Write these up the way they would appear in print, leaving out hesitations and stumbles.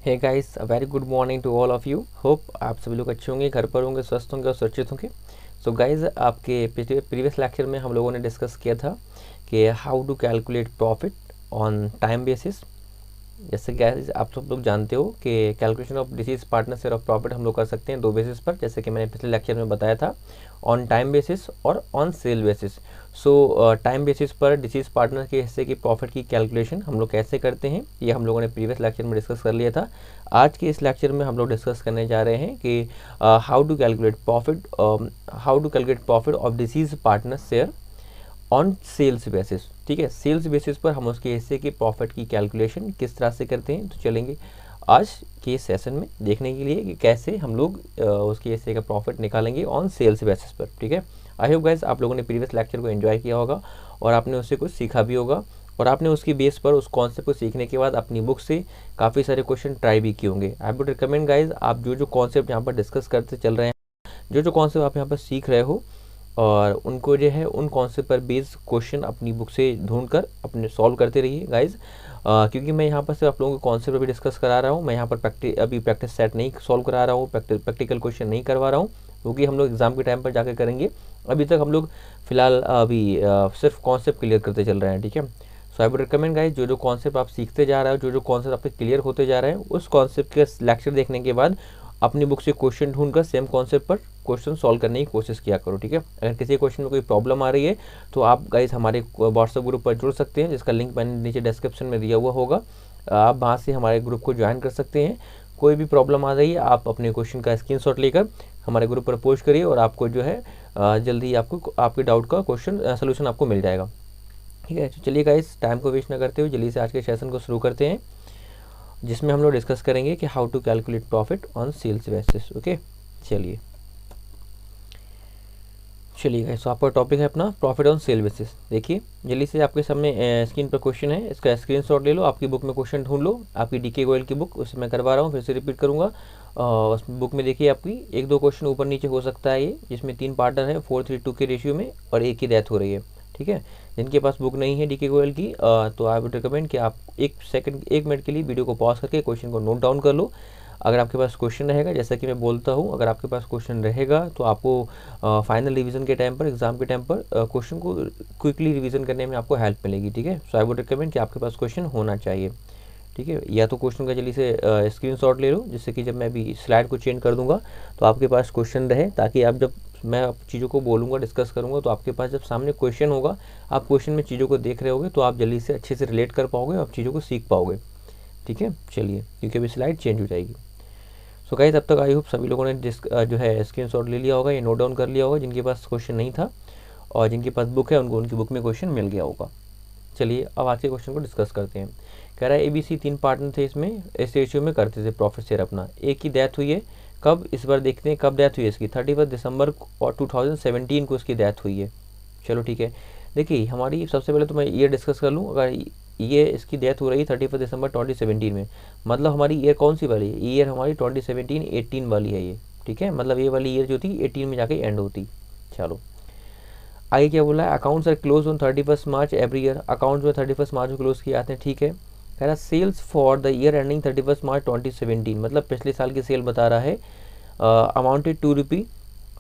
Hey guys, a very good morning to all of you. Hope आप सभी लोग अच्छे होंगे, घर पर होंगे, स्वस्थ होंगे और सुरक्षित होंगे। सो गाइस, आपके प्रीवियस लेक्चर में हम लोगों ने डिस्कस किया था कि how to calculate profit on time basis. जैसे गाइस आप सब लोग जानते हो कि calculation of deceased partner share of profit हम लोग कर सकते हैं दो बेसिस पर, जैसे कि मैंने पिछले लेक्चर में बताया था, ऑन टाइम बेसिस और on sale basis. So time basis पर डिसीज पार्टनर के हिस्से की प्रॉफिट की कैलकुलेशन हम लोग कैसे करते हैं, ये हम लोगों ने प्रीवियस लेक्चर में डिस्कस कर लिया था। आज के इस लेक्चर में हम लोग डिस्कस करने जा रहे हैं कि how to calculate profit of deceased partner share on sales basis. ठीक है, सेल्स बेसिस पर हम उसके हिस्से की प्रॉफिट की कैलकुलेशन किस तरह से करते हैं, तो चलेंगे आज के सेशन में देखने के लिए कि कैसे हम लोग उसके हिस्से का प्रॉफिट निकालेंगे ऑन सेल्स बेसिस पर। ठीक है, आई होप गाइस आप लोगों ने प्रीवियस लेक्चर को एंजॉय किया होगा और आपने उससे कुछ सीखा भी होगा, और आपने उसकी बेस पर उस कॉन्सेप्ट को सीखने के बाद अपनी बुक से काफ़ी सारे क्वेश्चन ट्राई भी किए होंगे। आई वुड रिकमेंड गाइज, आप जो कॉन्सेप्ट यहाँ पर डिस्कस करते चल रहे हैं, जो कॉन्सेप्ट आप यहाँ पर सीख रहे हो, और उनको जो है उन कॉन्सेप्ट पर बेस्ड क्वेश्चन अपनी बुक से ढूंढकर अपने सॉल्व करते रहिए गाइज। क्योंकि मैं यहाँ पर सिर्फ आप लोगों को कॉन्सेप्ट अभी डिस्कस करा रहा हूँ, मैं यहाँ पर अभी प्रैक्टिस सेट नहीं सॉल्व करा रहा हूँ, प्रैक्टिकल क्वेश्चन नहीं करवा रहा हूँ, क्योंकि हम लोग एग्जाम के टाइम पर जाकर करेंगे। अभी तक हम लोग फिलहाल अभी सिर्फ कॉन्सेप्ट क्लियर करते चल रहे हैं। ठीक है, सो आई वुड रिकमेंड गाइज, जो कॉन्सेप्ट आप सीखते जा रहे हो, जो कॉन्सेप्ट आपके क्लियर होते जा रहे हैं, उस कॉन्सेप्ट के लेक्चर देखने के बाद अपनी बुक से क्वेश्चन ढूंढकर सेम कॉन्सेप्ट पर क्वेश्चन सॉल्व करने की कोशिश किया करो। ठीक है, अगर किसी क्वेश्चन में कोई प्रॉब्लम आ रही है तो आप गाइस हमारे व्हाट्सएप ग्रुप पर जुड़ सकते हैं, जिसका लिंक मैंने नीचे डिस्क्रिप्शन में दिया हुआ होगा। आप वहाँ से हमारे ग्रुप को ज्वाइन कर सकते हैं। कोई भी प्रॉब्लम आ रही है, आप अपने क्वेश्चन का स्क्रीनशॉट लेकर हमारे ग्रुप पर पोस्ट करिए और आपको जो है जल्दी आपको आपके डाउट का क्वेश्चन सोल्यूशन आपको मिल जाएगा। ठीक है, तो चलिए गाइस, टाइम को वेस्ट ना करते हुए जल्दी से आज के सेशन को शुरू करते हैं, जिसमें हम लोग डिस्कस करेंगे कि how to calculate profit on sales basis. Okay, चलिए गाइस, तो आपका टॉपिक है अपना प्रॉफिट ऑन सेल बेसिस। देखिए जल्दी से आपके सामने स्क्रीन पर क्वेश्चन है, इसका स्क्रीनशॉट ले लो, आपकी बुक में क्वेश्चन ढूंढ लो, आपकी डीके गोयल की बुक, उसे मैं करवा रहा हूँ, फिर से रिपीट करूँगा। उस बुक में देखिए आपकी एक दो क्वेश्चन ऊपर नीचे हो सकता है ये, जिसमें 3 पार्टनर है 4:3 के रेशियो में, और एक की डेथ हो रही है। ठीक है, जिनके पास बुक नहीं है डीके गोयल की, तो आई वुड रिकमेंड कि आप 1 मिनट के लिए वीडियो को पॉज करके क्वेश्चन को नोट डाउन कर लो। अगर आपके पास क्वेश्चन रहेगा, जैसा कि मैं बोलता हूँ, अगर आपके पास क्वेश्चन रहेगा तो आपको फाइनल रिवीजन के टाइम पर, एग्जाम के टाइम पर क्वेश्चन को क्विकली रिवीजन करने में आपको हेल्प मिलेगी। ठीक है, सो आई वुड रिकमेंड कि आपके पास क्वेश्चन होना चाहिए। ठीक है, या तो क्वेश्चन का जल्दी से स्क्रीनशॉट ले लो, जिससे कि जब मैं अभी स्लाइड को चेंज कर दूंगा तो आपके पास क्वेश्चन रहे, ताकि आप जब मैं चीज़ों को बोलूँगा, डिस्कस करूँगा, तो आपके पास जब सामने क्वेश्चन होगा, आप क्वेश्चन में चीज़ों को देख रहे होगे, तो आप जल्दी से अच्छे से रिलेट कर पाओगे और चीज़ों को सीख पाओगे। ठीक है, चलिए, क्योंकि अभी स्लाइड चेंज हो जाएगी। सो गाइस, तब तक आई होप सभी लोगों ने जो है स्क्रीनशॉट ले लिया होगा, ये नोट डाउन कर लिया होगा, जिनके पास क्वेश्चन नहीं था, और जिनके पास बुक है उनको उनकी बुक में क्वेश्चन मिल गया होगा। चलिए अब आज के क्वेश्चन को डिस्कस करते हैं। कह रहा है ABC 3 पार्टनर थे, इसमें इस रेशियो में करते थे प्रॉफिट शेयर अपना। एक की डेथ हुई है, कब, इस बार देखते हैं कब डेथ हुई है इसकी। 31 दिसंबर और 2017 को इसकी डेथ हुई है। चलो ठीक है, देखिए हमारी सबसे पहले तो मैं ईयर डिस्कस कर लूँ। अगर ये इसकी डेथ हो रही है 31 दिसंबर 2017 में, मतलब हमारी ईयर कौन सी वाली है, ईयर हमारी 2017-18 वाली है ये। ठीक है, मतलब ये वाली ईयर जो थी 18 में जाके एंड होती। चलो आगे क्या बोला है, accounts are close on 31 March every year. Accounts में 31 मार्च को क्लोज किए जाते हैं। ठीक है, कह रहा sales for the year ending 31 March 2017, मतलब पिछले साल की सेल बता रहा है, अमाउंटेड टू रुपी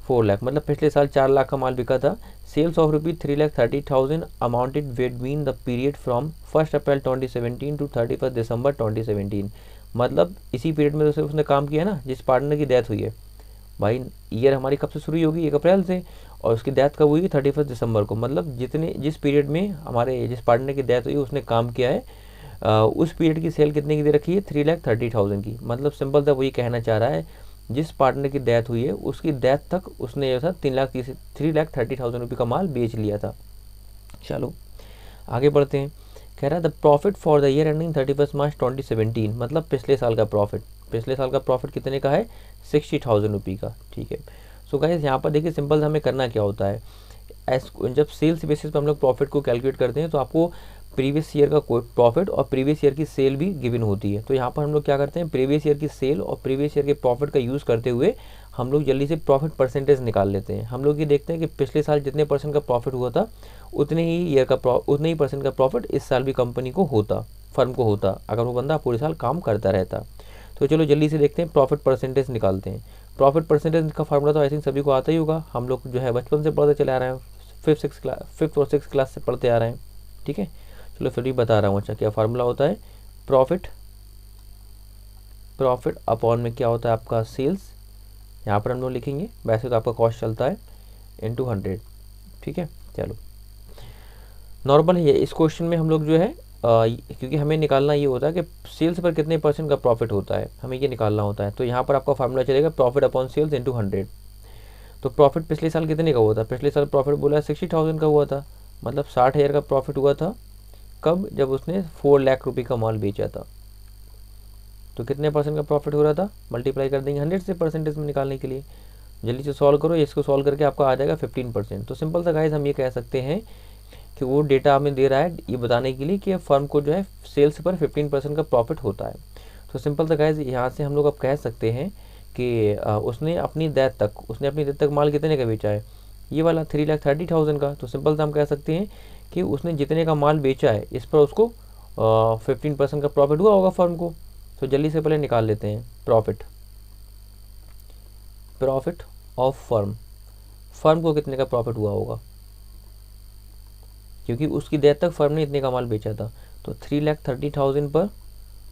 4 लाख, मतलब पिछले साल 4 लाख का माल बिका था। Sales of rupee 3,30,000 amounted between the period from 1 April 2017 to 31 December 2017, मतलब इसी पीरियड में तो उसने काम किया ना, जिस पार्टनर की डेथ हुई है। भाई ईयर हमारी कब से शुरू होगी, 1 अप्रैल से, और उसकी डेथ कब हुई, 31 दिसंबर को, मतलब जिस पीरियड में हमारे जिस पार्टनर की डेथ हुई उसने काम किया है, उस पीरियड की सेल कितने की दे रखी है, 3,30,000 की। मतलब सिंपल था, वही कहना चाह रहा है, जिस पार्टनर की डेथ हुई है उसकी डेथ तक उसने जो था 3,30,000 रुपये का माल बेच लिया था। चलो आगे बढ़ते हैं। कह रहा है the profit for the year ending 31 March 2017, मतलब पिछले साल का प्रॉफिट। पिछले साल का प्रॉफिट कितने का है, 60,000 रुपये का। ठीक है, सो गाइस यहाँ पर देखिए सिंपल हमें करना क्या होता है, जब सेल्स बेसिस पर हम लोग प्रॉफिट को कैलकुलेट करते हैं तो आपको प्रीवियस ईयर का प्रॉफिट और प्रीवियस ईयर की सेल भी गिवन होती है। तो यहाँ पर हम लोग क्या करते हैं, प्रीवियस ईयर की सेल और प्रीवियस ईयर के प्रॉफिट का यूज़ करते हुए हम लोग जल्दी से प्रॉफिट परसेंटेज निकाल लेते हैं। हम लोग ये देखते हैं कि पिछले साल जितने परसेंट का प्रॉफिट हुआ था, उतने ही परसेंट का प्रॉफिट इस साल भी कंपनी को होता, फर्म को होता, अगर वो बंदा पूरे साल काम करता रहता। तो चलो जल्दी से देखते हैं, प्रॉफिट परसेंटेज निकालते हैं। प्रॉफिट परसेंटेज का फार्मूला तो आई थिंक सभी को आता ही होगा, हम लोग जो है बचपन से पढ़ते चले आ रहे हैं, फिफ्थ और सिक्स क्लास से पढ़ते आ रहे हैं, ठीक है। चलो फिर भी बता रहा हूँ। अच्छा, क्या फार्मूला होता है, प्रॉफिट अपॉन में क्या होता है आपका सेल्स, यहाँ पर हम लोग लिखेंगे, वैसे तो आपका कॉस्ट चलता है इंटू 100, ठीक है। चलो नॉर्मल है इस क्वेश्चन में हम लोग जो है क्योंकि हमें निकालना ये होता है कि सेल्स पर कितने % का प्रॉफिट होता है, हमें ये निकालना होता है। तो यहाँ पर आपका फार्मूला चलेगा प्रॉफिट अपॉन सेल्स इंटू 100। तो प्रॉफिट पिछले साल कितने का हुआ था, पिछले साल प्रॉफिट बोला 60,000 का हुआ था, मतलब 60,000 का प्रॉफिट हुआ था। कब, जब उसने 4 लाख रुपये का माल बेचा था। तो कितने % का प्रॉफिट हो रहा था, मल्टीप्लाई कर देंगे 100 से परसेंटेज में निकालने के लिए। जल्दी से सॉल्व करो, इसको सॉल्व करके आपका आ जाएगा 15%। तो सिंपल सा गाइस हम ये कह सकते हैं कि वो डेटा हमें दे रहा है ये बताने के लिए कि फर्म को जो है सेल्स पर 15% का प्रॉफिट होता है। तो सिंपल सा गाइस यहाँ से हम लोग अब कह सकते हैं कि उसने अपनी डेथ तक माल कितने का बेचा है, ये वाला 3,30,000 का। तो सिंपल सा हम कह सकते हैं कि उसने जितने का माल बेचा है इस पर उसको 15% का प्रॉफिट हुआ होगा फर्म को। तो जल्दी से पहले निकाल लेते हैं प्रॉफिट ऑफ फर्म को कितने का प्रॉफिट हुआ होगा, क्योंकि उसकी डेथ तक फर्म ने इतने का माल बेचा था। तो 3,30,000 पर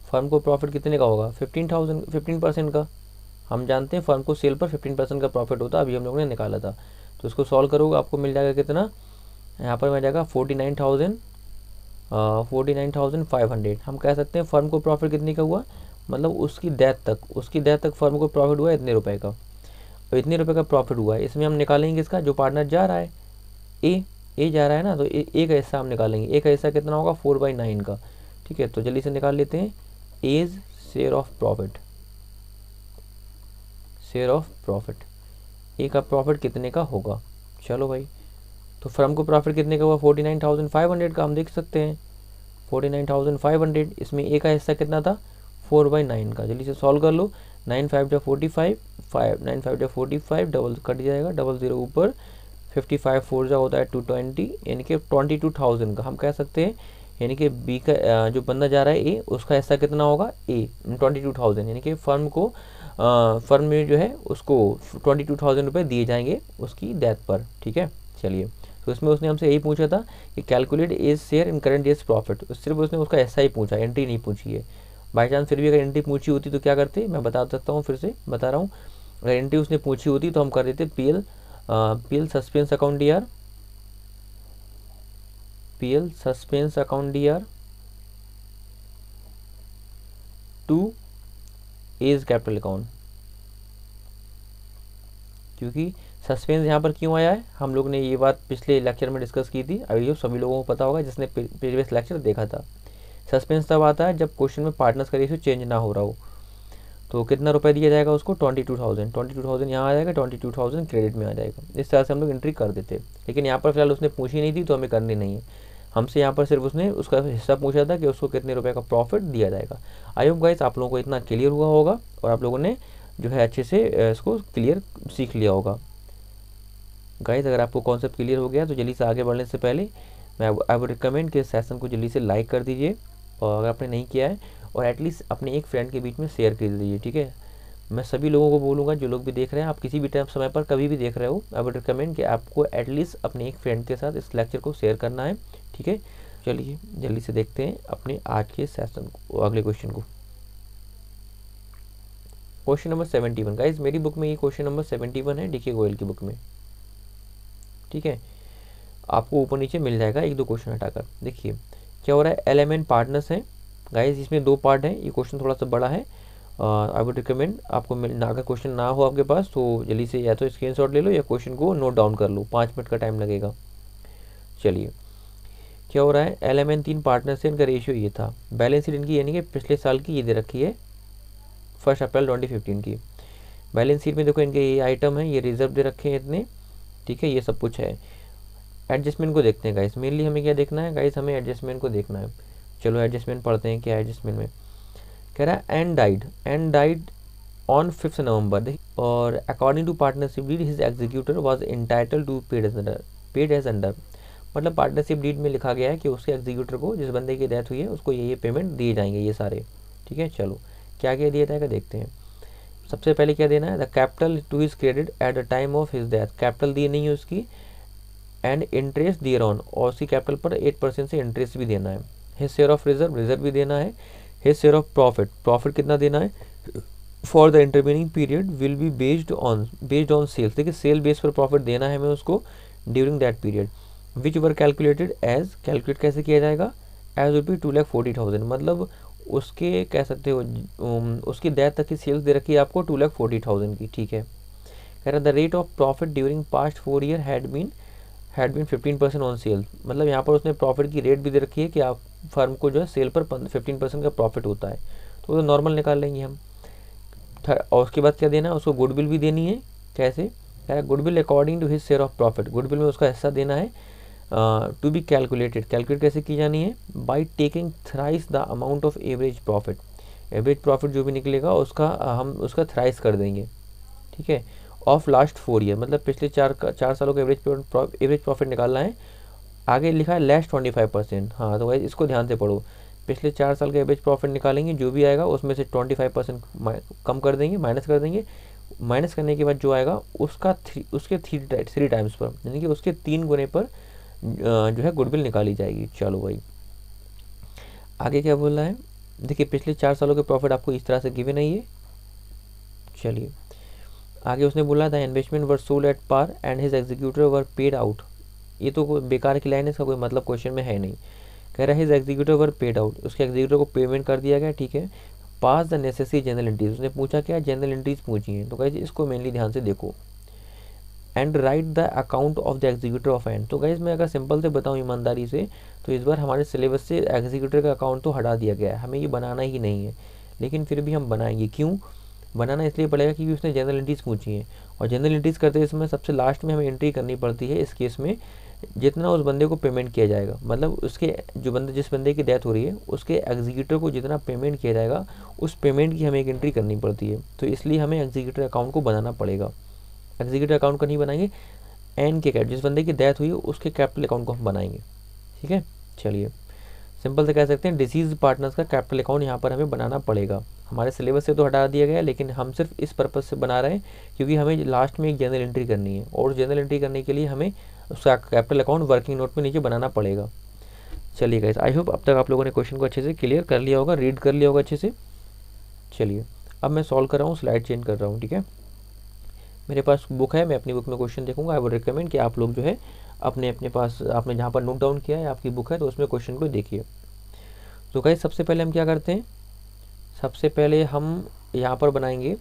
फर्म को प्रॉफिट कितने का होगा, 15% का। हम जानते हैं फर्म को सेल पर 15% का प्रॉफिट होता है, अभी हम लोगों ने निकाला था। तो इसको सॉल्व करोगे आपको मिल जाएगा कितना, यहाँ पर मिल जाएगा 49,500। हम कह सकते हैं फर्म को प्रॉफिट कितने का हुआ, मतलब उसकी डेथ तक फर्म को प्रॉफिट हुआ इतने रुपए का। अब इतने रुपए का प्रॉफिट हुआ है, इसमें हम निकालेंगे इसका, जो पार्टनर जा रहा है ए जा रहा है ना, तो ए का हिस्सा हम निकालेंगे। ए का हिस्सा कितना होगा, 4/9 का, ठीक है। तो जल्दी से निकाल लेते हैं, एज शेयर ऑफ प्रॉफिट, ए का प्रॉफिट कितने का होगा। चलो भाई, तो फर्म को प्रॉफिट कितने का हुआ, 49,500 का। हम देख सकते हैं 49,500, इसमें ए का हिस्सा कितना था, 4/9 का। जल्दी से सॉल्व कर लो, 9 5 जा 45, 9 5 जा 45, डबल कट जाएगा, डबल जीरो ऊपर, 55 4 जा होता है 220, यानी कि 22,000 का। हम कह सकते हैं यानी कि बी का जो बंदा जा रहा है ए, उसका हिस्सा कितना होगा, ए 22,000, यानी कि फर्म में जो है उसको 22,000 रुपये दिए जाएंगे उसकी डेथ पर, ठीक है। चलिए, तो इसमें उसने हमसे यही पूछा था कि calculate as share in current as profit, सिर्फ उसने उसका ऐसा ही पूछा, एंट्री नहीं पूछी है। बाई चांस फिर भी अगर एंट्री पूछी होती तो क्या करते, मैं बता सकता हूँ, फिर से बता रहा हूँ। अगर एंट्री उसने पूछी होती तो हम कर देते PL suspense account DR to as capital account. क्योंकि सस्पेंस यहाँ पर क्यों आया है, हम लोग ने ये बात पिछले लेक्चर में डिस्कस की थी, अभी जो सभी लोगों को पता होगा जिसने प्रीवियस लेक्चर देखा था। सस्पेंस तब आता है जब क्वेश्चन में पार्टनर्स का रेशियो चेंज ना हो रहा हो। तो कितना रुपए दिया जाएगा उसको, 22,000 यहाँ आ जाएगा, 22,000 क्रेडिट में आ जाएगा। इस तरह से हम लोग एंट्री कर देते। लेकिन यहाँ पर फिलहाल उसने पूछी नहीं थी तो हमें करनी नहीं है। हमसे यहाँ पर सिर्फ उसने उसका हिस्सा पूछा था कि उसको कितने रुपए का प्रॉफिट दिया जाएगा। आई होप गाइस आप लोगों को इतना क्लियर हुआ होगा और आप लोगों ने जो है अच्छे से इसको क्लियर सीख लिया होगा। गाइस अगर आपको कॉन्सेप्ट क्लियर हो गया तो जल्दी से आगे बढ़ने से पहले मैं आई वुड रिकमेंड कि सेशन को जल्दी से लाइक कर दीजिए, और अगर आपने नहीं किया है और एटलीस्ट अपने एक फ्रेंड के बीच में शेयर कर दीजिए, ठीक है। मैं सभी लोगों को बोलूँगा, जो लोग भी देख रहे हैं, आप किसी भी टाइम समय पर कभी भी देख रहे हो, आई वुड रिकमेंड कि आपको एटलीस्ट अपने एक फ्रेंड के साथ इस लेक्चर को शेयर करना है, ठीक है। चलिए जल्दी से देखते हैं अपने आज के सेशन को, अगले क्वेश्चन को। क्वेश्चन नंबर 71 गाइस, मेरी बुक में ये क्वेश्चन नंबर 71 है, डीके गोयल की बुक में, ठीक है। आपको ऊपर नीचे मिल जाएगा, एक दो क्वेश्चन हटाकर। देखिए क्या हो रहा है, एलिमेंट पार्टनर्स हैं गाइस, इसमें 2 पार्ट हैं, ये क्वेश्चन थोड़ा सा बड़ा है। आई वुड रिकमेंड आपको अगर क्वेश्चन ना हो आपके पास तो जल्दी से या तो स्क्रीनशॉट ले लो या क्वेश्चन को नोट डाउन कर लो, 5 मिनट का टाइम लगेगा। चलिए क्या हो रहा है, एलिमेंट 3 पार्टनर्स हैं, इनका रेशियो ये था। बैलेंस शीट इनकी यानी कि पिछले साल की ये दे रखी है, 1 अप्रैल 2015 की। बैलेंस शीट में देखो इनके ये आइटम है, ये रिजर्व दे रखे हैं इतने, ठीक है, ये सब कुछ है। एडजस्टमेंट को देखते हैं गाइस, मेनली हमें क्या देखना है गाइस, हमें एडजस्टमेंट को देखना है। चलो एडजस्टमेंट पढ़ते हैं, क्या है एडजस्टमेंट में। कह रहा है एंड डाइड ऑन 5 नवंबर, और according to partnership deed his executor was entitled to paid as under. मतलब पार्टनरशिप डीड में लिखा गया है कि उसके एग्जीक्यूटर को, जिस बंदे की डेथ हुई है, उसको ये पेमेंट दिए जाएंगे, ये सारे, ठीक है। चलो क्या क्या दिया जाएगा देखते हैं। सबसे पहले क्या देना है, the capital to his credit at the time of his death, capital दी नहीं है उसकी, एंड इंटरेस्ट दियर ऑन, और उसी कैपिटल पर 8% से इंटरेस्ट भी देना है। His share of reserve, reserve भी देना है। His share of profit, profit कितना देना है, for the intervening period will be based on sales, देखिए सेल बेस पर प्रॉफिट देना है हमें उसको during that period, which were calculated as, calculate कैसे किया जाएगा, एज रुपी 2,40,000, मतलब उसके कह सकते हो उसकी डेथ तक की सेल्स दे रखी है आपको 2,40,000 की, ठीक है। कह रहा the rate of profit during past 4 year had been 15% on sale, मतलब यहाँ पर उसने प्रॉफिट की रेट भी दे रखी है कि आप फर्म को जो है सेल पर 15% का प्रॉफिट होता है, तो वो नॉर्मल निकाल लेंगे हम। और उसके बाद क्या देना है, उसको गुडविल भी देनी है। कैसे, कह रहा goodwill according to his share of profit, goodwill में उसका हिस्सा देना है। टू बी कैलकुलेटेड, कैलकुलेट कैसे की जानी है, by taking thrice the amount of average profit, average profit जो भी निकलेगा उसका हम उसका थ्राइस कर देंगे, ठीक है, ऑफ लास्ट 4 ईयर, मतलब पिछले 4 सालों का एवरेज प्रॉफिट निकालना है। आगे लिखा है लेस 25%, हाँ तो भाई इसको ध्यान से पढ़ो, पिछले 4 साल का एवरेज प्रॉफिट निकालेंगे, जो भी आएगा उसमें से 25% कम कर देंगे, माइनस कर देंगे, माइनस करने के बाद जो आएगा उसके 3 टाइम्स पर, यानी कि उसके 3 गुने पर जो है गुडविल निकाली जाएगी। चलो भाई आगे क्या बोल रहा है, देखिए पिछले 4 सालों के प्रॉफिट आपको इस तरह से गिवन है ये। चलिए आगे उसने बोला था investment were sold at par and his executor were paid out, ये तो कोई बेकार की लाइन है, इसका कोई मतलब क्वेश्चन में है नहीं। कह रहा है his executor were paid out, उसके एग्जीक्यूटर को पेमेंट कर दिया गया, ठीक है। पास द नेसेसरी जनरल एंट्रीज, उसने पूछा क्या, जनरल एंट्रीज पूछी हैं, तो गाइस इसको मेनली ध्यान से देखो। And right the account of the executor of and, तो गाइस मैं अगर सिंपल से बताऊँ ईमानदारी से, तो इस बार हमारे सिलेबस से एग्जीक्यूटर का अकाउंट तो हटा दिया गया है, हमें ये बनाना ही नहीं है, लेकिन फिर भी हम बनाएंगे। क्यों बनाना इसलिए पड़ेगा क्योंकि उसने जनरल एंट्रीज पूछी हैं, और जनरल एंट्रीज करते समय सबसे लास्ट में हमें एंट्री करनी पड़ती है इस केस में, जितना उस बंदे को पेमेंट किया जाएगा, मतलब उसके जिस बंदे की डेथ हो रही है उसके एग्जीक्यूटर को जितना पेमेंट किया जाएगा उस पेमेंट की हमें एक एंट्री करनी पड़ती है, तो इसलिए हमें एग्जीक्यूटर अकाउंट को बनाना पड़ेगा। एग्जीक्यूटर अकाउंट का नहीं बनाएंगे, एन के कैपिटल, जिस बंदे की डेथ हुई है उसके कैपिटल अकाउंट को हम बनाएंगे, ठीक है। चलिए सिंपल से कह सकते हैं डिसीज पार्टनर्स का कैपिटल अकाउंट यहाँ पर हमें बनाना पड़ेगा। हमारे सिलेबस से तो हटा दिया गया है, लेकिन हम सिर्फ इस पर्पज़ से बना रहे हैं क्योंकि हमें लास्ट में एक जनरल एंट्री करनी है, और जनरल एंट्री करने के लिए हमें उसका कैपिटल अकाउंट वर्किंग नोट में नीचे बनाना पड़ेगा। चलिए गाइस आई होप अब तक आप लोगों ने क्वेश्चन को अच्छे से क्लियर कर लिया होगा, रीड कर लिया होगा अच्छे से। चलिए अब मैं सॉल्व कर रहा हूँ, स्लाइड चेंज कर रहा हूँ, ठीक है। मेरे पास बुक है, मैं अपनी बुक में क्वेश्चन देखूंगा। आई वुड रिकमेंड कि आप लोग जो है अपने पास आपने जहाँ पर नोट डाउन किया है आपकी बुक है तो उसमें क्वेश्चन को देखिए। तो गाइस सबसे पहले हम क्या करते हैं, सबसे पहले हम यहाँ पर बनाएंगे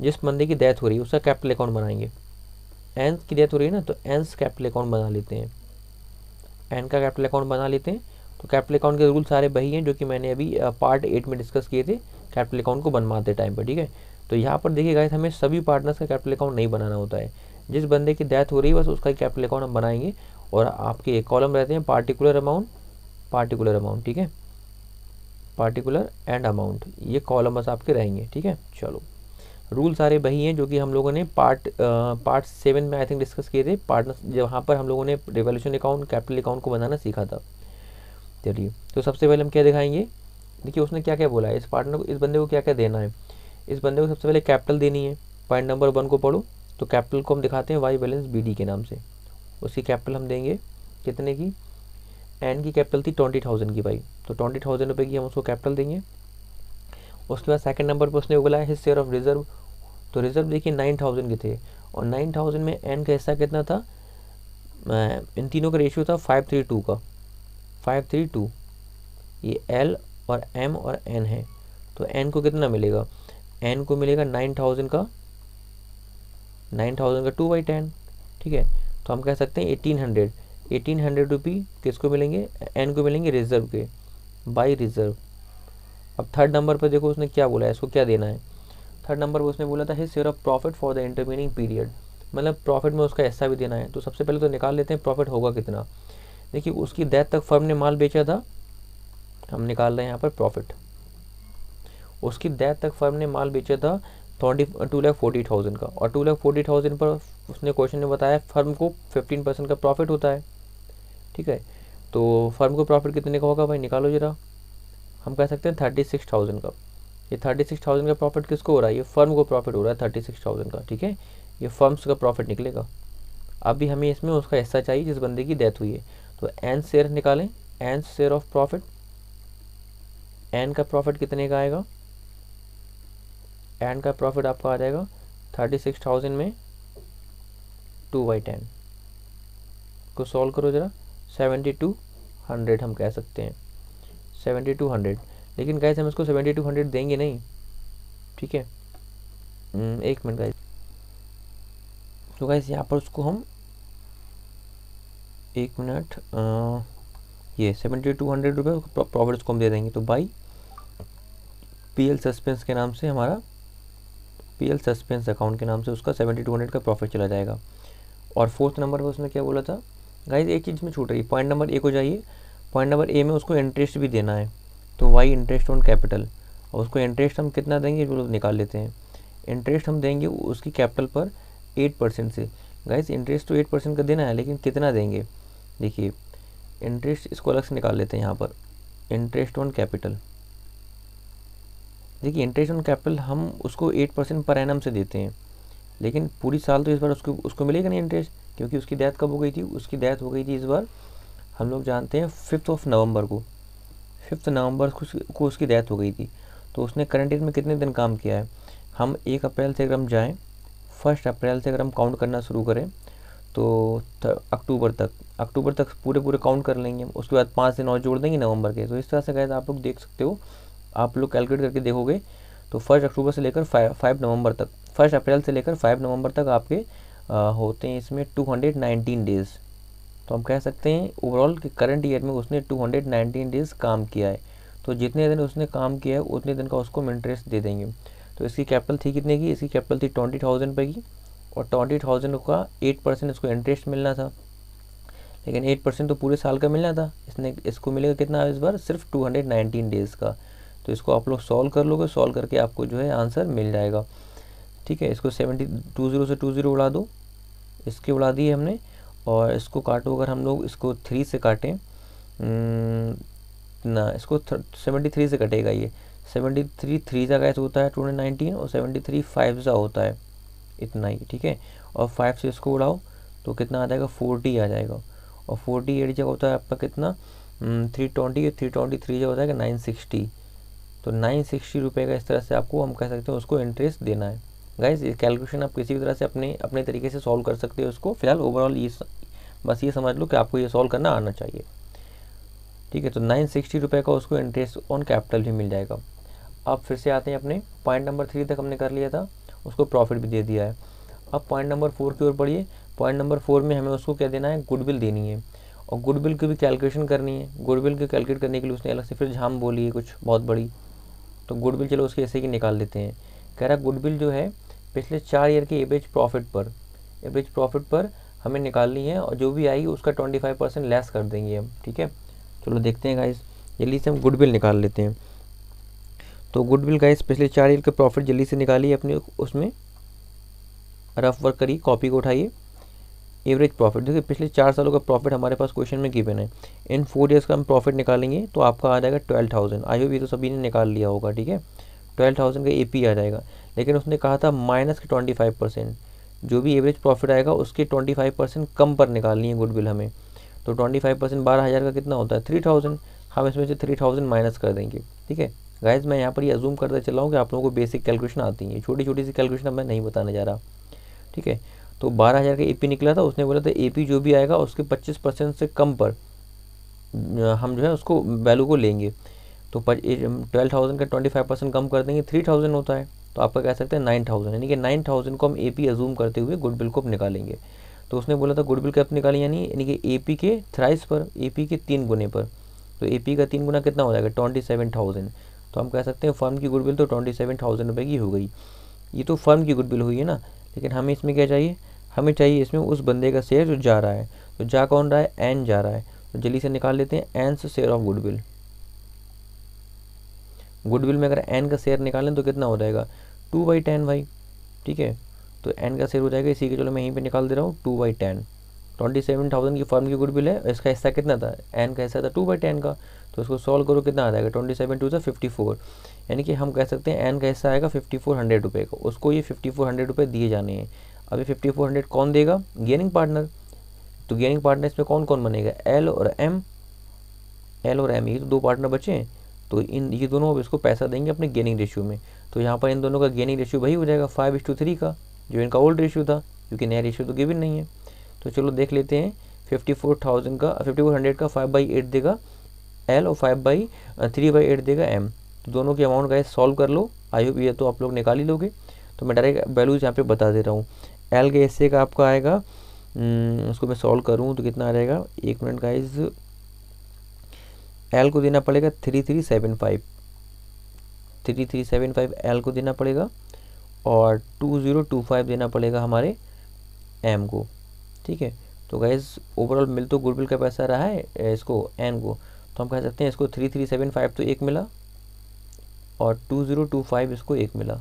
जिस बंदे की डेथ हो रही है उसका कैपिटल अकाउंट बनाएंगे। एन की डेथ हो रही है ना, तो एन्स कैपिटल अकाउंट बना लेते हैं, एन का कैपिटल अकाउंट बना लेते हैं। तो कैपिटल अकाउंट के रूल सारे वही हैं जो कि मैंने अभी पार्ट 8 में डिस्कस किए थे कैपिटल अकाउंट को बनवाते टाइम पर, ठीक है। तो यहाँ पर देखिए गाइस हमें सभी पार्टनर्स का कैपिटल अकाउंट नहीं बनाना होता है, जिस बंदे की डेथ हो रही है बस उसका कैपिटल अकाउंट हम बनाएंगे, और आपके कॉलम रहते हैं पार्टिकुलर अमाउंट, ठीक है, पार्टिकुलर एंड अमाउंट, ये कॉलम बस आपके रहेंगे, ठीक है। चलो रूल सारे वही हैं जो कि हम लोगों ने पार्ट 7 में आई थिंक डिस्कस किए थे, पार्टनर जहाँ पर हम लोगों ने रिवॉल्यूशन अकाउंट कैपिटल अकाउंट को बनाना सीखा था। चलिए तो सबसे पहले हम क्या दिखाएंगे, देखिए उसने क्या क्या बोला है, इस पार्टनर को, इस बंदे को क्या क्या देना है। इस बंदे को सबसे पहले कैपिटल देनी है, पॉइंट नंबर 1 को पढ़ो। तो कैपिटल को हम दिखाते हैं वाई बैलेंस BD के नाम से, उसकी कैपिटल हम देंगे कितने की, एन की कैपिटल थी 20,000 की भाई, तो 20,000 रुपये की हम उसको कैपिटल देंगे। उसके बाद सेकंड नंबर पर उसने बोला है हिज शेयर ऑफ रिजर्व, तो रिजर्व देखिए 9,000 के थे, और 9,000 में एन का हिस्सा कितना था, इन तीनों का रेशियो था 5:3:2 का, 5:3:2, ये एल और एम और एन है, तो एन को कितना मिलेगा, एन को मिलेगा 9,000 का 2/10, ठीक है। तो हम कह सकते हैं 1800 रुपी किसको मिलेंगे, एन को मिलेंगे रिजर्व के, बाई रिजर्व। अब थर्ड नंबर पर देखो उसने क्या बोला है, इसको क्या देना है। थर्ड नंबर पर उसने बोला था his share of profit for the intervening period, मतलब प्रॉफिट में उसका हिस्सा भी देना है। तो सबसे पहले तो निकाल लेते हैं प्रॉफिट होगा कितना। देखिए उसकी डेथ तक फर्म ने माल बेचा था, हम निकाल रहे हैं यहाँ पर प्रॉफिट, उसकी डेथ तक फर्म ने माल बेचा था 2,40,000 का, और 2,40,000 पर उसने क्वेश्चन में बताया फर्म को 15% का प्रॉफिट होता है, ठीक है। तो फर्म को प्रॉफिट कितने का होगा भाई, निकालो जरा। हम कह सकते हैं 36,000 का, ये 36,000 का प्रॉफिट किसको हो रहा है, ये फर्म को प्रॉफिट हो रहा है 36,000 का, ठीक है, ये फर्म्स का प्रॉफिट निकलेगा। अभी हमें इसमें उसका हिस्सा चाहिए जिस बंदे की डेथ हुई है, तो एन शेयर निकालें, N share of profit, N का प्रॉफिट कितने का आएगा, एन का प्रॉफिट आपका आ जाएगा 36,000 में 2/10 को सॉल्व करो जरा, 7200 हम कह सकते हैं, 7200। लेकिन गाइस हम इसको 7200 देंगे नहीं, ठीक है, एक मिनट गाइस, तो गाइस यहाँ पर उसको हम एक मिनट, ये 7200 रुपये प्रॉफिट उसको हम दे देंगे। तो बाई पीएल सस्पेंस के नाम से, हमारा पीएल सस्पेंस अकाउंट के नाम से उसका 7200 का प्रॉफिट चला जाएगा। और फोर्थ नंबर पर उसने क्या बोला था गाइस, एक चीज़ में छूट रही है, पॉइंट नंबर ए को जाइए, पॉइंट नंबर ए में उसको इंटरेस्ट भी देना है, तो वाई इंटरेस्ट ऑन कैपिटल, और उसको इंटरेस्ट हम कितना देंगे जो लोग निकाल लेते हैं, इंटरेस्ट हम देंगे उसकी कैपिटल पर 8% से। गाइस इंटरेस्ट तो 8% का देना है, लेकिन कितना देंगे, देखिए इंटरेस्ट इसको अलग से निकाल लेते हैं यहाँ पर, इंटरेस्ट ऑन कैपिटल, देखिए इंटरेस्ट ऑन कैपिटल हम उसको 8% पर एनम से देते हैं, लेकिन पूरी साल तो इस बार उसको मिलेगा नहीं इंटरेस्ट, क्योंकि उसकी डेथ कब हो गई थी, उसकी डेथ हो गई थी इस बार हम लोग जानते हैं 5 नवंबर को, 5 नवंबर को उसकी डेथ हो गई थी। तो उसने करंट ईयर में कितने दिन काम किया है, हम 1 अप्रैल से अगर हम जाएँ, 1 अप्रैल से अगर हम काउंट करना शुरू करें तो अक्टूबर तक पूरे काउंट कर लेंगे, उसके बाद 5 दिन और जोड़ देंगे नवंबर के। तो इस तरह से गए आप लोग देख सकते हो, आप लोग कैलकुलेट करके देखोगे तो 1 अक्टूबर से लेकर 5 नवंबर तक, 1 अप्रैल से लेकर 5 नवंबर तक आपके होते हैं इसमें 219 डेज़। तो हम कह सकते हैं ओवरऑल कि करंट ईयर में उसने 219 डेज़ काम किया है। तो जितने दिन उसने काम किया है उतने दिन का उसको हम इंटरेस्ट दे देंगे। तो इसकी कैपिटल थी कितने की, इसकी कैपिटल थी 20,000 रुपये की, और 20,000 का 8% इसको इंटरेस्ट मिलना था, लेकिन 8% तो पूरे साल का मिलना था, इसको मिलेगा कितना इस बार, सिर्फ 219 डेज़ का। तो इसको आप लोग सॉल्व कर लोगे, सॉल्व करके आपको जो है आंसर मिल जाएगा, ठीक है। इसको 20 से 20 उड़ा दो, इसके उड़ा दिए हमने, और इसको काटो, अगर हम लोग इसको 3 से काटें ना, इसको 73 से कटेगा, ये 73 3 का कैसे होता है 219, और 73 5 का होता है इतना ही, ठीक है। और 5 से इसको उड़ाओ तो कितना आ जाएगा, 40 आ जाएगा, और 48 जगह होता है आपका कितना 320, 323 जगह होता है 960। तो 960 रुपये का इस तरह से आपको हम कह सकते हैं उसको इंटरेस्ट देना है। गाइस ये कैलकुलेशन आप किसी भी तरह से अपने तरीके से सॉल्व कर सकते हो उसको, फिलहाल ओवरऑल ये बस ये समझ लो कि आपको ये सॉल्व करना आना चाहिए, ठीक है। तो 960 रुपये का उसको इंटरेस्ट ऑन कैपिटल भी मिल जाएगा। अब फिर से आते हैं अपने पॉइंट नंबर 3 तक हमने कर लिया था, उसको प्रॉफिट भी दे दिया है। अब पॉइंट नंबर 4 की ओर बढ़िए। पॉइंट नंबर 4 में हमें उसको क्या देना है, गुडविल देनी है, और गुडविल की भी कैलकुलेशन करनी है। गुडविल की कैलकुलेट करने के लिए उसने अलग से फिर झाम बोली है कुछ बहुत बड़ी, तो गुडविल चलो उसके ऐसे ही निकाल लेते हैं। कह रहा गुडविल जो है पिछले 4 ईयर के एवरेज प्रॉफिट पर हमें निकालनी है, और जो भी आएगी उसका 25% लेस कर देंगे हम, ठीक है। चलो देखते हैं गाइस, जल्दी से हम गुडविल निकाल लेते हैं। तो गुडविल गाइस पिछले 4 ईयर के प्रॉफिट जल्दी से निकालिए, अपने उसमें रफ वर्क करिए, कॉपी को उठाइए। एवरेज प्रॉफिट देखिए पिछले 4 सालों का प्रॉफिट हमारे पास क्वेश्चन में गिवन है, इन 4 ईयर्स का हम प्रॉफिट निकालेंगे तो आपका आ जाएगा 12,000। आई होप ये तो सभी ने निकाल लिया होगा, ठीक है। 12,000 का एपी आ जाएगा, लेकिन उसने कहा था माइनस के 25%, जो भी एवरेज प्रॉफिट आएगा उसके 25% कम पर निकालनी है गुडविल हमें। तो 25% 12,000 का कितना होता है 3,000, हम इसमें से 3,000 माइनस कर देंगे, ठीक है। गाइज मैं यहाँ पर ये अजूम करता चला हूँ कि आप लोगों को बेसिक कैलकुलेशन आती है, छोटी छोटी सी कैलकुलेशन अब मैं नहीं बताने जा रहा, ठीक है। तो 12,000 का एपी निकला था, उसने बोला था एपी जो भी आएगा उसके 25% से कम पर हम जो है उसको वैल्यू को लेंगे। तो 12,000 का 25% कम कर देंगे, 3,000 होता है, तो आपका कह सकते हैं 9,000, यानी कि 9,000 को हम एपी अजूम करते हुए गुडविल को अब निकालेंगे। तो उसने बोला था गुडविल का अब निकालें, यानी कि एपी के थ्राइस पर, एपी के 3 गुने पर। तो एपी का 3 गुना कितना हो जाएगा 27,000। तो हम कह सकते हैं फर्म की गुडविल तो 27,000 रुपये की हो गई। ये तो फर्म की गुडविल हुई है ना, लेकिन हमें इसमें क्या चाहिए, हमें चाहिए इसमें उस बंदे का शेयर जो जा रहा है। तो जा कौन रहा है, एन जा रहा है, तो जल्दी से निकाल लेते हैं एन से शेयर ऑफ गुडविल। गुडविल में अगर एन का शेयर निकालें तो कितना हो जाएगा 2/10 भाई, ठीक है। तो एन का शेयर हो जाएगा, इसी के चलो मैं यहीं पे निकाल दे रहा हूँ 2/10। 27,000 की फर्म की गुडविल है, इसका हिस्सा कितना था, एन का हिस्सा था 2/10 का, तो इसको सॉल्व करो, कितना आ जाएगा 27 टू 54, यानी कि हम कह सकते हैं एन का हिस्सा आएगा 5400 रुपये का, उसको ये 5400 रुपये दिए जाने हैं। अभी 5400 कौन देगा, गेनिंग पार्टनर। तो गेनिंग पार्टनर इसमें कौन कौन बनेगा, एल और एम, एल और एम, ये तो दो पार्टनर बचे हैं। तो इन ये दोनों अब इसको पैसा देंगे अपने गेनिंग रेशियो में। तो यहाँ पर इन दोनों का गेनिंग रेशियो वही हो जाएगा 5:3 का, जो इनका ओल्ड रेशियो था, क्योंकि नया रेशियो तो गिवन नहीं है। तो चलो देख लेते हैं, 5400 का 5/8 देगा एल और 3/8 देगा एम। तो दोनों की अमाउंट का सॉल्व कर लो, आई होप ये तो आप लोग निकाल ही लोगे। तो मैं डायरेक्ट वैल्यूज यहाँ पे बता दे रहा हूँ। एल के हिस्से का आपका आएगा, उसको मैं सॉल्व करूँ तो कितना आ जाएगा, एक मिनट गाइज, एल को देना पड़ेगा 3375 एल को देना पड़ेगा, और 2025 देना पड़ेगा हमारे एम को। ठीक है, तो गाइज ओवरऑल मिल तो गुडविल का पैसा रहा है इसको एन को, तो हम कह सकते हैं इसको 3375 तो एक मिला, और 2025 इसको एक मिला।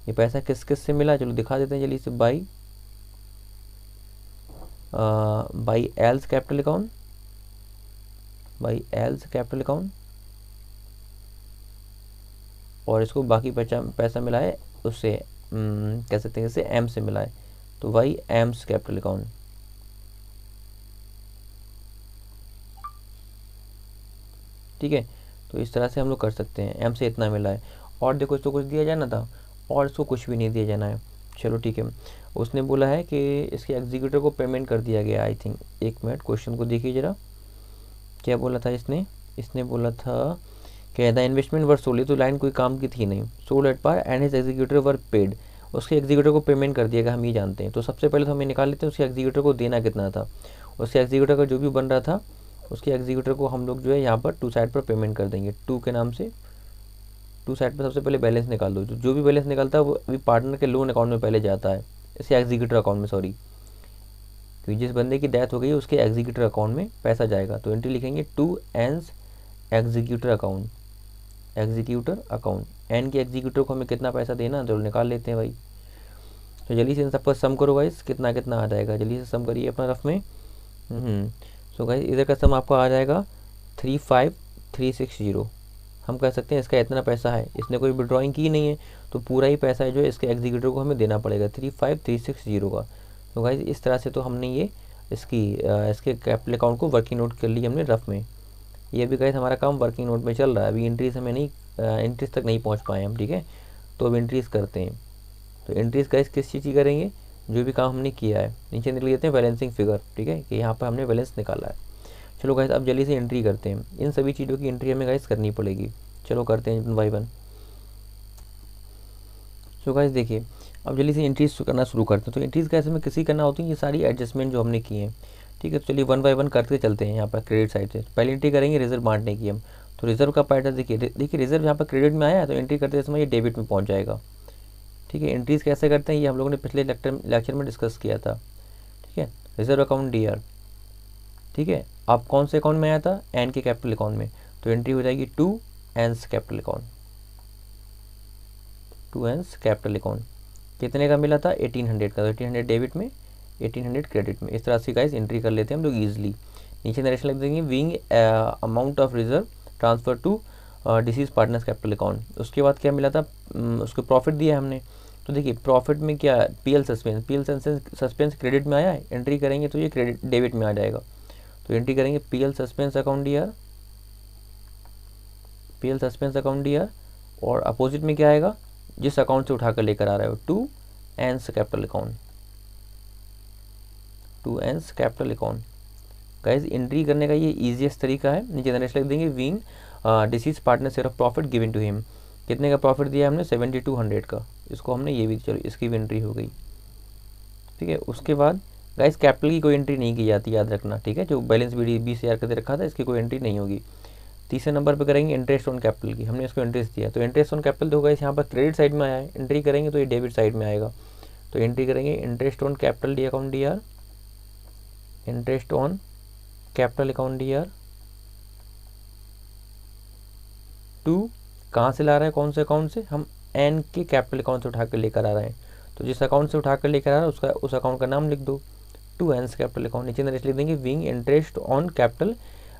ये पैसा किस किस से मिला, चलो दिखा देते हैं जल्दी से। By else capital account, by else capital account, और इसको बाकी पैसा मिला है उससे, कह सकते हैं इसे एम से मिला है, तो बाई एम्स कैपिटल अकाउंट। ठीक है, तो इस तरह से हम लोग कर सकते हैं, एम से इतना मिला है। और देखो इसको कुछ दिया जाना था, और इसको कुछ भी नहीं दिया जाना है। चलो ठीक है, उसने बोला है कि इसके एग्जीक्यूटिव को पेमेंट कर दिया गया, आई थिंक। एक मिनट क्वेश्चन को देखिए जरा, क्या बोला था इसने बोला था कि द इन्वेस्टमेंट वर सोल्ड, तो लाइन कोई काम की थी नहीं, sold at par and his executive were paid, उसके एग्जीक्यूटिव को पेमेंट कर दिया गया, हम ये जानते हैं। तो सबसे पहले तो हमें निकाल लेते हैं उसके एग्जीक्यूटिव को देना कितना था। उसके एग्जीक्यूटिव का जो भी बन रहा था, उसके एग्जीक्यूटिव को हम लोग जो है यहाँ पर टू साइड पर पेमेंट कर देंगे, टू के नाम से। टू साइड पर सबसे पहले बैलेंस निकाल दो, जो भी बैलेंस निकलता है वो अभी पार्टनर के लोन अकाउंट में पहले जाता है, इसके एग्जीक्यूटिव अकाउंट में, सॉरी, क्योंकि जिस बंदे की डेथ हो गई है उसके एग्जीक्यूटिव अकाउंट में पैसा जाएगा। तो एंट्री लिखेंगे to N's executor account, executor account, N के एग्जीक्यूटर को हमें कितना पैसा देना, तो निकाल लेते हैं भाई। तो जल्दी से इन सबका सम करो गाइस, कितना कितना आ जाएगा, जल्दी से सम करिए अपना रफ में। सो गाइस इधर का सम आपका आ जाएगा 35360। हम कह सकते हैं इसका इतना पैसा है, इसने कोई विड्रॉइंग की नहीं है, तो पूरा ही पैसा है जो इसके एग्जीक्यूटिव को हमें देना पड़ेगा 35360 का। तो गाइस इस तरह से तो हमने ये इसके कैपिटल अकाउंट को वर्किंग नोट कर लिया हमने रफ में। ये भी गाइस हमारा काम वर्किंग नोट में चल रहा है, अभी एंट्रीज हमें नहीं, एंट्रीज तक नहीं पहुंच पाए हम। ठीक है, तो अब एंट्रीज करते हैं। तो एंट्रीज गाइस किस चीज़ की करेंगे, जो भी काम हमने किया है नीचे निकल देते हैं बैलेंसिंग फिगर। ठीक है, कि यहाँ पर हमने बैलेंस निकाला है। चलो गाइस अब जल्दी से एंट्री करते हैं, इन सभी चीज़ों की एंट्री हमें गाइस करनी पड़ेगी। चलो करते हैं one by one. So guys देखिए अब जल्दी से एंट्रीज करना शुरू करते हैं। तो एंट्रीज कैसे में किसी करना होती है, ये सारी एडजस्टमेंट जो हमने किए हैं। ठीक है, तो चलिए वन बाय वन करते चलते हैं। यहाँ पर क्रेडिट साइड से पहले एंट्री करेंगे रिजर्व बांटने की हम। तो रिजर्व का पैटर्न देखिए रिजर्व यहाँ पर क्रेडिट में आया है, तो एंट्री करते समय ये डेबिट में पहुँच जाएगा। ठीक है, एंट्रीज कैसे करते हैं ये हम लोगों ने पिछले लेक्चर में डिस्कस किया था। ठीक है, रिजर्व अकाउंट डीआर। ठीक है, अब कौन से अकाउंट में आया था, एन के कैपिटल अकाउंट में, तो एंट्री हो जाएगी to N's capital account, to N's capital account. कितने का मिला था, 1800 का, तो 1800 डेबिट में 1800 क्रेडिट में। इस तरह से गाइस एंट्री कर लेते हैं हम लोग ईजिली। नीचे नरेशन लिख देंगे being amount of reserve transfer to deceased partners capital account. उसके बाद क्या मिला था, उसको प्रॉफिट दिया हमने। तो देखिए प्रॉफिट में क्या, पीएल सस्पेंस क्रेडिट में आया है, एंट्री करेंगे तो ये क्रेडिट डेबिट में आ जाएगा। तो एंट्री करेंगे PL suspense account D R, PL suspense account D R, और अपोजिट में क्या आएगा, जिस अकाउंट से उठाकर लेकर आ रहे हो, to N's capital account, to N's capital account. Guys entry करने का ये ईजीएस्ट तरीका है। नीचे नरेश लिख देंगे being deceased partner share of profit given to him. कितने का प्रॉफिट दिया हमने, 7200 का, इसको हमने ये भी, चलो इसकी भी एंट्री हो गई। ठीक है, उसके बाद गाइस कैपिटल की कोई एंट्री नहीं की जाती, याद रखना। ठीक है, जो बैलेंस भी 20,000 का दे रखा था, इसकी कोई एंट्री नहीं होगी। तीसरे नंबर पे करेंगे इंटरेस्ट ऑन कैपिटल की, हमने इसको इंटरेस्ट दिया, तो इंटरेस्ट ऑन कैपिटल तो गाइस यहाँ पर क्रेडिट साइड में आया है, एंट्री करेंगे तो ये डेबिट साइड में आएगा। तो एंट्री करेंगे interest on capital D account DR, interest on capital account DR to, कहाँ से ला रहे हैं, कौन से अकाउंट से, हम एन के कैपिटल अकाउंट से उठा कर लेकर आ रहे हैं। तो जिस अकाउंट से उठा कर लेकर आ रहा है उस अकाउंट का नाम लिख दो, टू एन्स कैपिटल अकाउंट। नीचे नरेश लिख देंगे being interest on capital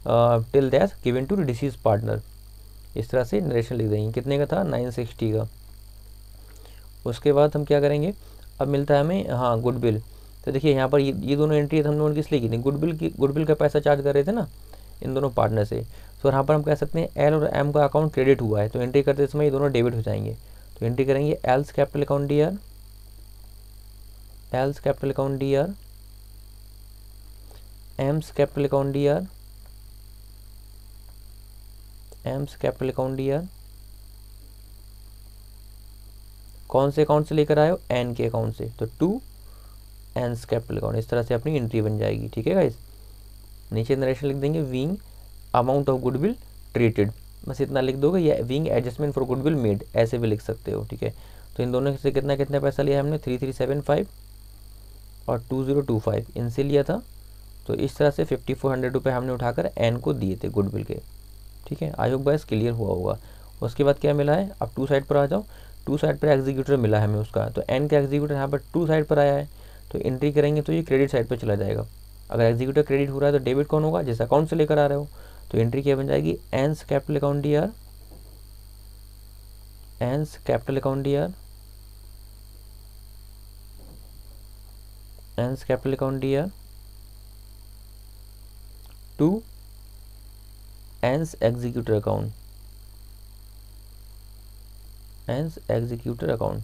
till that given to deceased partner. इस तरह से नरेशन लिख देंगे। कितने का था? 960 का। उसके बाद हम क्या करेंगे, अब मिलता है हमें हाँ गुडविल। तो देखिए यहाँ पर ये दोनों एंट्री हम लोगों ने किस लिए की थी? गुडविल का पैसा चार्ज कर रहे थे ना इन दोनों पार्टनर से। तो यहाँ पर हम कह सकते हैं एल और एम का अकाउंट क्रेडिट हुआ है, तो एंट्री करते समय ये दोनों डेबिट हो जाएंगे। तो एंट्री करेंगे else capital account D are, else capital account D are, AIIMS capital account D are, AIIMS capital account D are. कौन से अकाउंट से लेकर आए हो? एन के अकाउंट से, तो टू एन्स कैपिटल अकाउंट। इस तरह से अपनी एंट्री बन जाएगी। ठीक है गाइस, नीचे नरेशन लिख देंगे being amount of goodwill treated, बस इतना लिख दोगे, या wing adjustment for goodwill made ऐसे भी लिख सकते हो। ठीक है, तो इन दोनों से कितना कितना पैसा लिया हमने? 3375 और 2025 इनसे लिया था। तो इस तरह से 5400 रुपये हमने उठाकर एन को दिए थे गुडविल के। ठीक है, आई होप गाइस क्लियर हुआ होगा। उसके बाद क्या मिला है? अब टू साइड पर आ जाओ। टू साइड पर एग्जीक्यूटर मिला है हमें उसका, तो एन का एग्जीक्यूटर यहाँ पर टू साइड पर आया है, तो एंट्री करेंगे तो ये क्रेडिट साइड पर चला जाएगा। अगर एग्जीक्यूटर क्रेडिट हो रहा है तो डेबिट कौन होगा? जिस अकाउंट से लेकर आ रहे हो। तो एंट्री क्या बन जाएगी? N's capital account D R, N's capital account D R, N's capital account D R to N's executor account, N's executor account.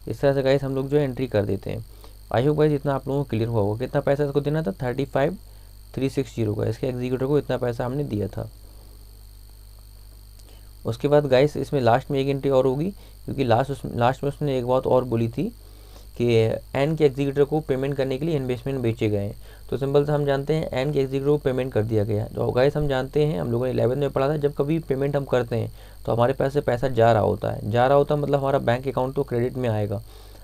इस तरह से गाइस हम लोग जो है एंट्री कर देते हैं। आई होप गाइस इतना आप लोगों को क्लियर हुआ होगा। कितना पैसा इसको देना था? 35,360 का, इसके एग्जीक्यूटर को इतना पैसा हमने दिया था। उसके बाद गाइस इसमें लास्ट में एक एंट्री और होगी, क्योंकि लास्ट में उसने एक बात और बोली थी कि एन के एग्जीक्यूटर को पेमेंट करने के लिए इन्वेस्टमेंट बेचे गए हैं। तो सिंपल से हम जानते हैं एन के एग्जीक्यूटर को पेमेंट कर दिया गया है। तो गाइस हम जानते हैं, हम लोगों ने 11th में पढ़ा था, जब कभी पेमेंट हम करते हैं तो हमारे पास से पैसा जा रहा होता है। जा रहा होता है मतलब हमारा बैंक अकाउंट तो क्रेडिट में आएगा।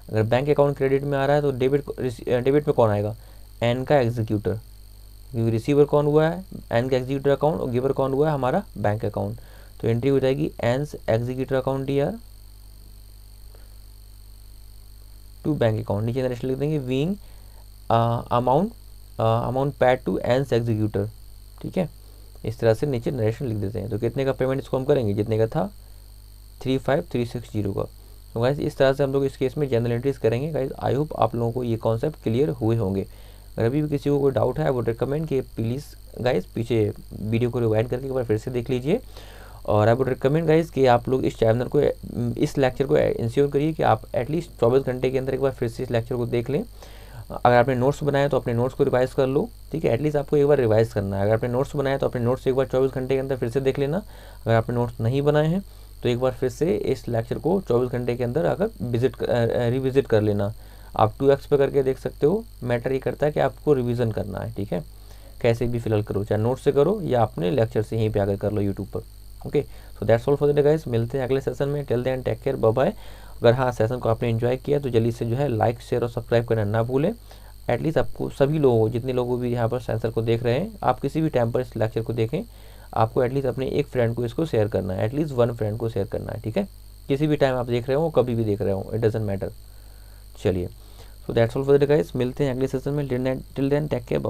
अगर बैंक अकाउंट क्रेडिट में आ रहा है तो डेबिट में कौन आएगा? एन का एग्जीक्यूटर, क्योंकि रिसीवर कौन हुआ है? एन का एग्जीक्यूटर अकाउंट, और गिवर कौन हुआ है? हमारा बैंक अकाउंट। तो एंट्री हो जाएगी N's executor account D R to bank account. नीचे नरेशन लिख देंगे being amount paid to N's executor. ठीक है, इस तरह से नीचे नरेशन लिख देते हैं। तो कितने का पेमेंट इसको हम करेंगे? जितने का था 35,360 का। तो गाइस इस तरह से हम लोग इस केस में जनरल एंट्रीज करेंगे। गाइस आई होप आप लोगों को ये कॉन्सेप्ट क्लियर हुए होंगे। अगर अभी भी किसी को कोई डाउट है, आई वुड रिकमेंड कि प्लीज़ गाइस पीछे वीडियो को रिवाइंड करके एक बार फिर से देख लीजिए। और आई वुड रिकमेंड गाइस कि आप लोग इस चैनल को, इस लेक्चर को इंश्योर करिए कि आप एटलीस्ट 24 घंटे के अंदर एक बार फिर से इस लेक्चर को देख लें। अगर आपने नोट्स बनाए तो अपने नोट्स को रिवाइज कर लो। ठीक है, एटलीस्ट आपको एक बार रिवाइज करना है। अगर आपने नोट्स बनाए तो अपने नोट्स एक बार 24 घंटे के अंदर फिर से देख लेना। अगर आपने नोट्स नहीं बनाए हैं तो एक बार फिर से इस लेक्चर को 24 घंटे के अंदर अगर रिविजिट कर लेना। आप 2x पे करके देख सकते हो। मैटर ये करता है कि आपको रिवीजन करना है। ठीक है, कैसे भी फिलहाल करो, चाहे नोट से करो या अपने लेक्चर से यहीं पे आकर कर लो यूट्यूब पर। Okay, so that's all for the day guys. मिलते हैं अगले सेशन में। Till then take care, bye bye. अगर हाँ सेशन को आपने एंजॉय किया तो जल्दी से जो है लाइक, शेयर और सब्सक्राइब करना ना भूलें। एटलीस्ट आपको सभी लोगों, जितने लोग भी यहाँ पर सेंसर को देख रहे हैं, आप किसी भी टाइम पर इस लेक्चर को देखें, आपको एटलीस्ट अपने एक फ्रेंड को इसको शेयर करना है, एटलीस्ट वन फ्रेंड को शेयर करना है। ठीक है, किसी भी टाइम आप देख रहे हो, कभी भी देख रहे हो, इट डजेंट मैटर। चलिए, so that's all for the day guys. मिलते हैं अगले सेशन में। Till then take care.